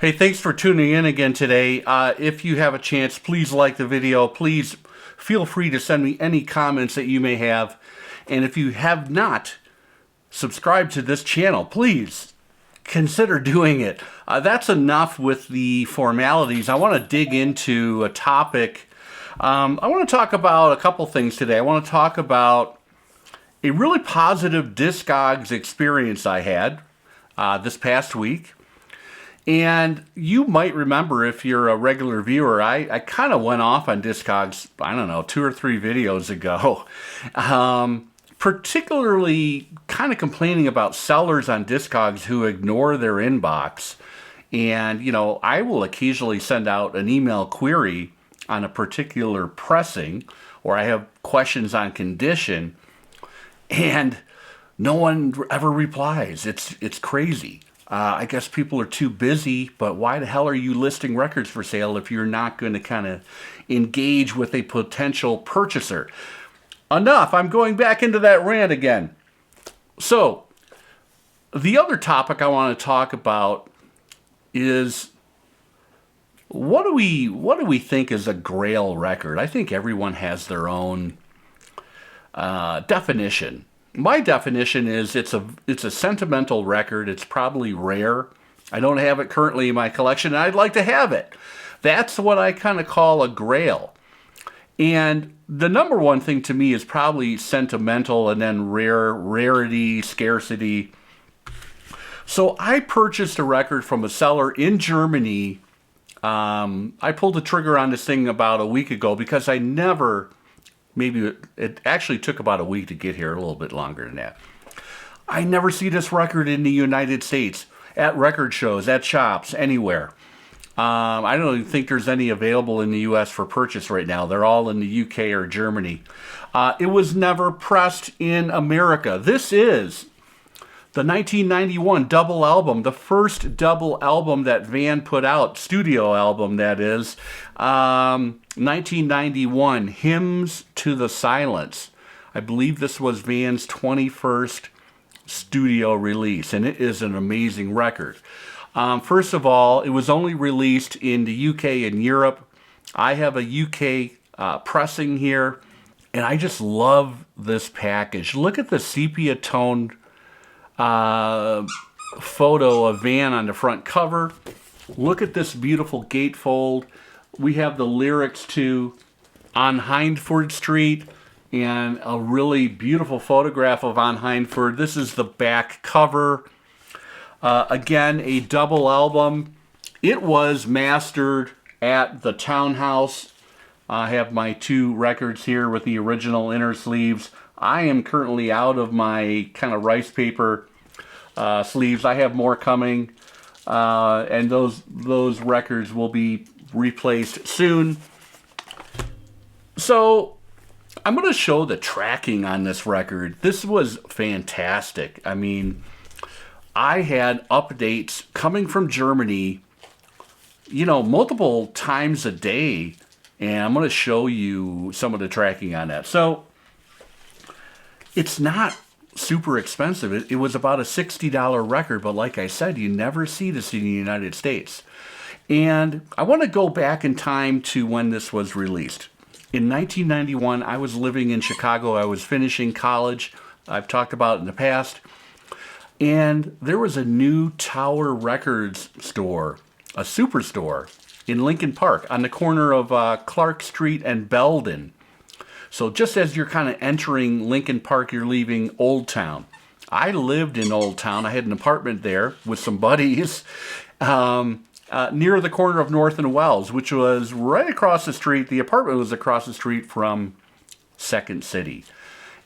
Hey, thanks for tuning in again today. If you have a chance, please like the video. Please feel free to send me any comments that you may have. And if you have not subscribed to this channel, please consider doing it. That's enough with the formalities. I want to dig into a topic. I want to talk about a couple things today. I want to talk about a really positive Discogs experience I had this past week. And you might remember, if you're a regular viewer, I kind of went off on Discogs, I don't know, 2 or 3 videos ago. Particularly kind of complaining about sellers on Discogs who ignore their inbox. And, you know, I will occasionally send out an email query on a particular pressing, or I have questions on condition, and no one ever replies. It's crazy. I guess people are too busy, but why the hell are you listing records for sale if you're not going to kind of engage with a potential purchaser? Enough. I'm going back into that rant again. So, the other topic I want to talk about is what do we think is a Grail record? I think everyone has their own definition. My definition is it's a sentimental record. It's probably rare. I don't have it currently in my collection, and I'd like to have it. That's what I kind of call a Grail. And the number one thing to me is probably sentimental, and then rarity, scarcity. So I purchased a record from a seller in Germany. I pulled the trigger on this thing about a week ago because maybe it actually took about a week to get here, a little bit longer than that. I never see this record in the United States, at record shows, at shops, anywhere. I don't even think there's any available in the U.S. for purchase right now. They're all in the U.K. or Germany. It was never pressed in America. This is the 1991 double album, the first double album that Van put out, studio album that is, 1991, Hymns to the Silence. I believe this was Van's 21st studio release, and it is an amazing record. First of all, it was only released in the UK and Europe. I have a UK pressing here, and I just love this package. Look at the sepia-toned photo of Van on the front cover. Look at this beautiful gatefold. We have the lyrics to On Hindford Street and a really beautiful photograph of On Hindford. This is the back cover. Again, a double album. It was mastered at the Townhouse. I have my 2 records here with the original inner sleeves. I am currently out of my kind of rice paper sleeves. I have more coming, and those records will be replaced soon. So I'm going to show the tracking on this record. This was fantastic. I mean, I had updates coming from Germany, you know, multiple times a day, and I'm going to show you some of the tracking on that. So it's not super expensive. It was about a $60 record, but like I said, you never see this in the United States. And I want to go back in time to when this was released. In 1991, I was living in Chicago. I was finishing college. I've talked about it in the past. And there was a new Tower Records store, a superstore, in Lincoln Park on the corner of Clark Street and Belden. So just as you're kind of entering Lincoln Park, you're leaving Old Town. I lived in Old Town. I had an apartment there with some buddies near the corner of North and Wells, which was right across the street. The apartment was across the street from Second City.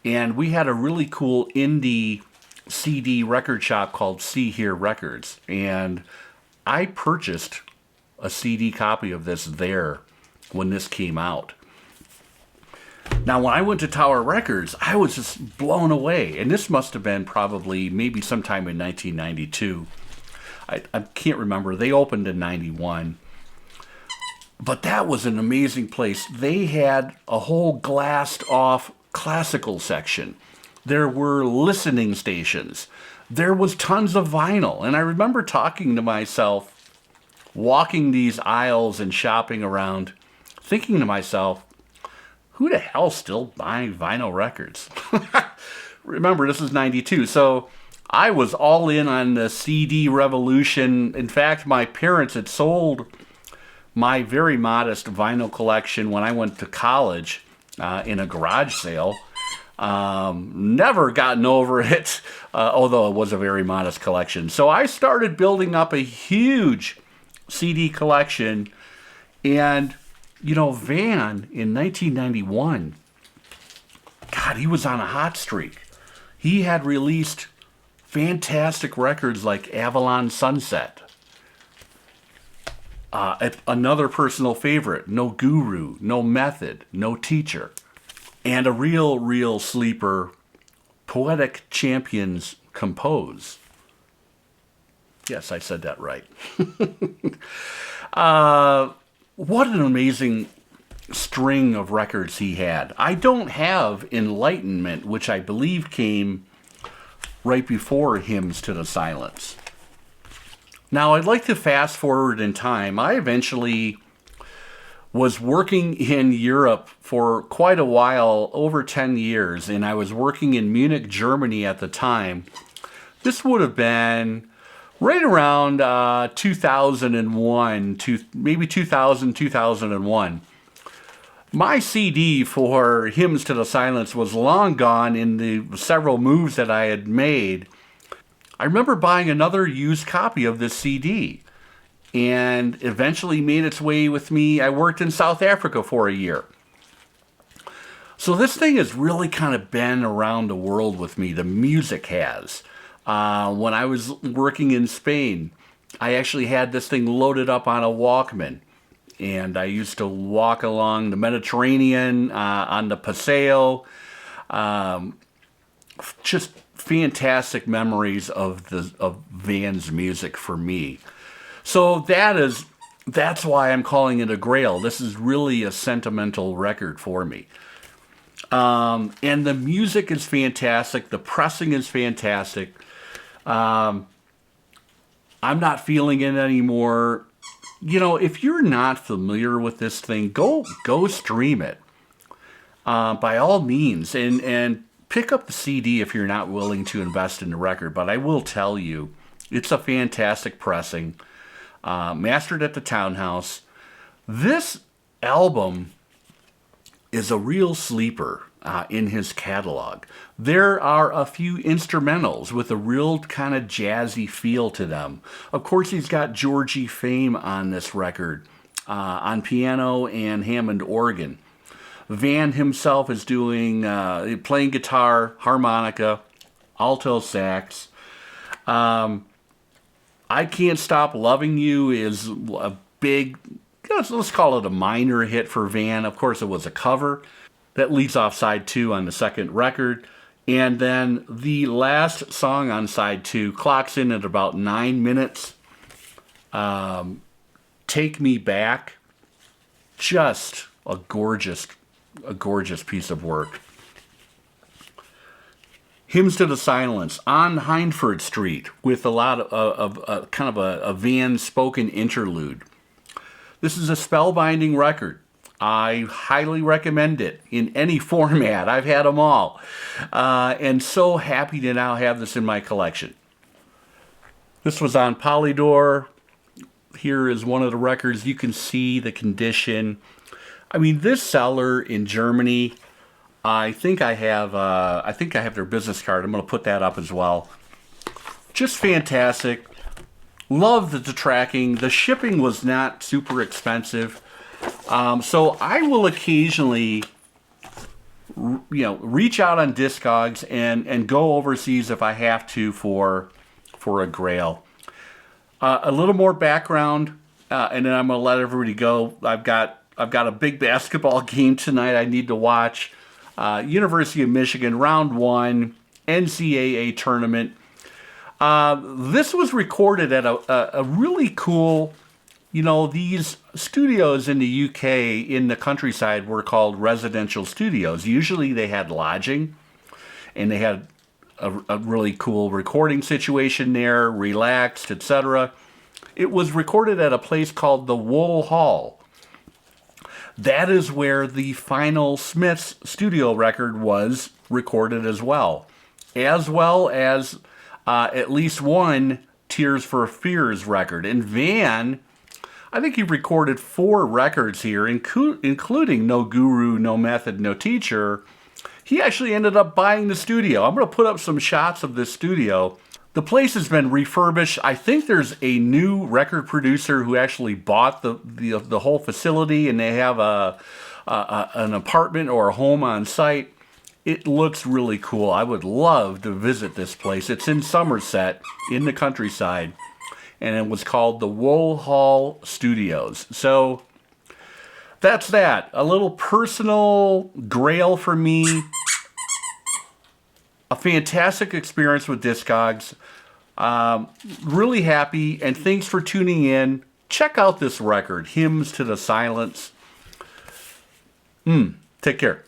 And we had a really cool indie CD record shop called See Here Records. And I purchased a CD copy of this there when this came out. Now, when I went to Tower Records, I was just blown away. And this must have been probably maybe sometime in 1992. I can't remember. They opened in 91. But that was an amazing place. They had a whole glassed off classical section. There were listening stations. There was tons of vinyl. And I remember talking to myself, walking these aisles and shopping around, thinking to myself, who the hell's still buying vinyl records? Remember, this is 92, so I was all in on the CD revolution. In fact, my parents had sold my very modest vinyl collection when I went to college in a garage sale. Never gotten over it, although it was a very modest collection. So I started building up a huge CD collection, and Van in 1991, God, he was on a hot streak. He had released fantastic records like Avalon Sunset, another personal favorite, No Guru, No Method, No Teacher, and a real sleeper, Poetic Champions Compose. Yes, I said that right. What an amazing string of records he had. I don't have Enlightenment, which I believe came right before Hymns to the Silence. Now, I'd like to fast forward in time. I eventually was working in Europe for quite a while, over 10 years, and I was working in Munich, Germany at the time. This would have been right around 2001, maybe 2000, 2001. My CD for Hymns to the Silence was long gone in the several moves that I had made. I remember buying another used copy of this CD, and eventually made its way with me. I worked in South Africa for a year. So this thing has really kind of been around the world with me. The music has. When I was working in Spain, I actually had this thing loaded up on a Walkman. And I used to walk along the Mediterranean on the Paseo. Just fantastic memories of Van's music for me. So that's why I'm calling it a Grail. This is really a sentimental record for me. And the music is fantastic. The pressing is fantastic. I'm not feeling it anymore. If you're not familiar with this thing, go stream it. By all means, and pick up the CD if you're not willing to invest in the record. But I will tell you, it's a fantastic pressing. Mastered at the Townhouse. This album is a real sleeper in his catalog. There are a few instrumentals with a real kind of jazzy feel to them. Of course, he's got Georgie Fame on this record, on piano and Hammond organ. Van himself is doing playing guitar, harmonica, alto sax. I Can't Stop Loving You is a big, let's call it a minor hit for Van. Of course, it was a cover. That leads off side 2 on the second record. And then the last song on side 2 clocks in at about 9 minutes. Take Me Back. Just a gorgeous piece of work. Hymns to the Silence on Hindford Street with a lot of kind of a Van spoken interlude. This is a spellbinding record. I highly recommend it in any format. I've had them all. And so happy to now have this in my collection. This was on Polydor. Here is one of the records. You can see the condition. I mean, this seller in Germany, I think I have their business card. I'm going to put that up as well. Just fantastic. Love the tracking. The shipping was not super expensive. So I will occasionally, reach out on Discogs and go overseas if I have to for a Grail. A little more background, and then I'm going to let everybody go. I've got a big basketball game tonight I need to watch. University of Michigan, round 1, NCAA tournament. This was recorded at a really cool, these studios in the UK in the countryside were called residential studios. Usually they had lodging, and they had a really cool recording situation there, relaxed, etc. It was recorded at a place called the Wool Hall. That is where the final Smiths studio record was recorded as well as at least one Tears for Fears record. And Van, I think he recorded 4 records here, including No Guru, No Method, No Teacher. He actually ended up buying the studio. I'm going to put up some shots of this studio. The place has been refurbished. I think there's a new record producer who actually bought the whole facility, and they have an apartment or a home on site. It looks really cool. I would love to visit this place. It's in Somerset, in the countryside, and it was called the Wool Hall Studios. So that's that. A little personal Grail for me. A fantastic experience with Discogs. Really happy, and thanks for tuning in. Check out this record, Hymns to the Silence. Take care.